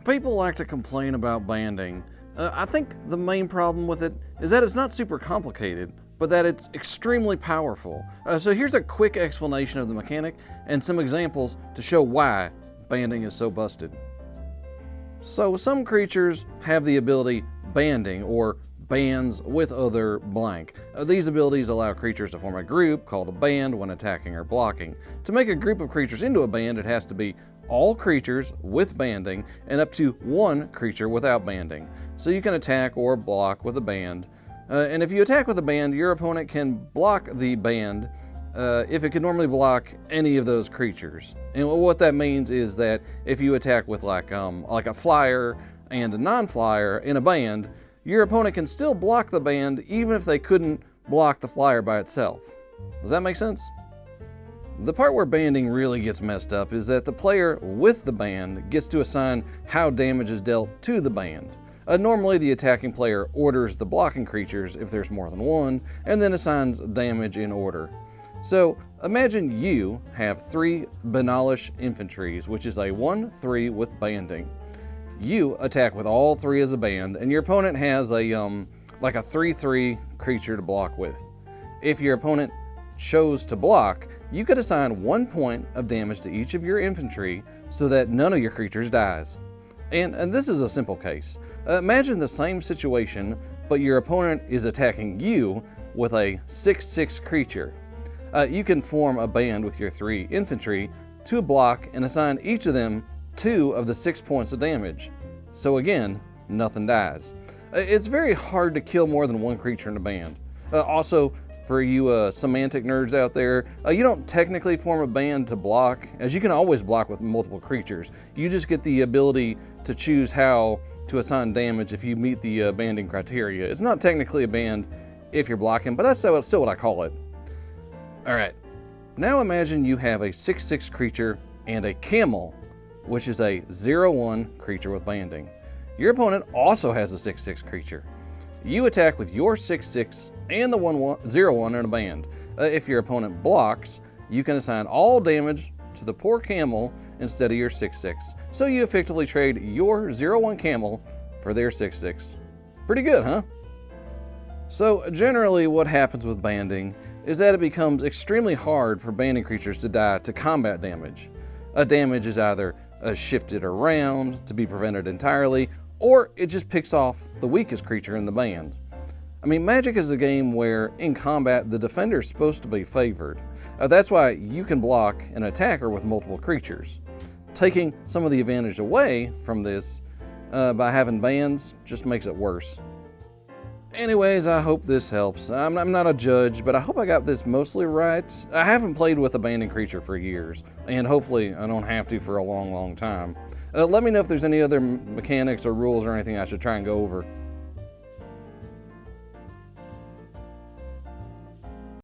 People like to complain about banding. I think the main problem with it is that it's not super complicated, but that it's extremely powerful. So here's a quick explanation of the mechanic and some examples to show why banding is so busted. So some creatures have the ability banding, or bands with other blank. These abilities allow creatures to form a group called a band when attacking or blocking. To make a group of creatures into a band, it has to be all creatures with banding and up to one creature without banding. So you can attack or block with a band. And if you attack with a band, your opponent can block the band if it could normally block any of those creatures. And what that means is that if you attack with like a flyer and a non-flyer in a band, your opponent can still block the band even if they couldn't block the flyer by itself. Does that make sense? The part where banding really gets messed up is that the player with the band gets to assign how damage is dealt to the band. Normally, the attacking player orders the blocking creatures if there's more than one, and then assigns damage in order. So, imagine you have 3 Banalish infantries, which is a 1-3 with banding. You attack with all 3 as a band, and your opponent has a 3-3 creature to block with. If your opponent chose to block, you could assign 1 point of damage to each of your infantry so that none of your creatures dies. And this is a simple case. Imagine the same situation, but your opponent is attacking you with a 6-6 creature. You can form a band with your 3 infantry to block and assign each of them 2 of the 6 points of damage. So again, nothing dies. It's very hard to kill more than 1 creature in a band. Also, for you semantic nerds out there, you don't technically form a band to block, as you can always block with multiple creatures. You just get the ability to choose how to assign damage if you meet the banding criteria. It's not technically a band if you're blocking, but that's still what I call it. Alright, now imagine you have a 6-6 creature and a camel, which is a 0-1 creature with banding. Your opponent also has a 6-6 creature. You attack with your 6-6 and the 0-1 in a band. If your opponent blocks, you can assign all damage to the poor camel instead of your 6-6. So you effectively trade your 0-1 camel for their 6-6. Pretty good, huh? So generally what happens with banding is that it becomes extremely hard for banding creatures to die to combat damage. Damage is either shifted around to be prevented entirely, or it just picks off the weakest creature in the band. I mean, Magic is a game where, in combat, the defender is supposed to be favored. That's why you can block an attacker with multiple creatures. Taking some of the advantage away from this by having bands just makes it worse. Anyways, I hope this helps. I'm not a judge, but I hope I got this mostly right. I haven't played with a banding creature for years, and hopefully I don't have to for a long time. Let me know if there's any other mechanics or rules or anything I should try and go over.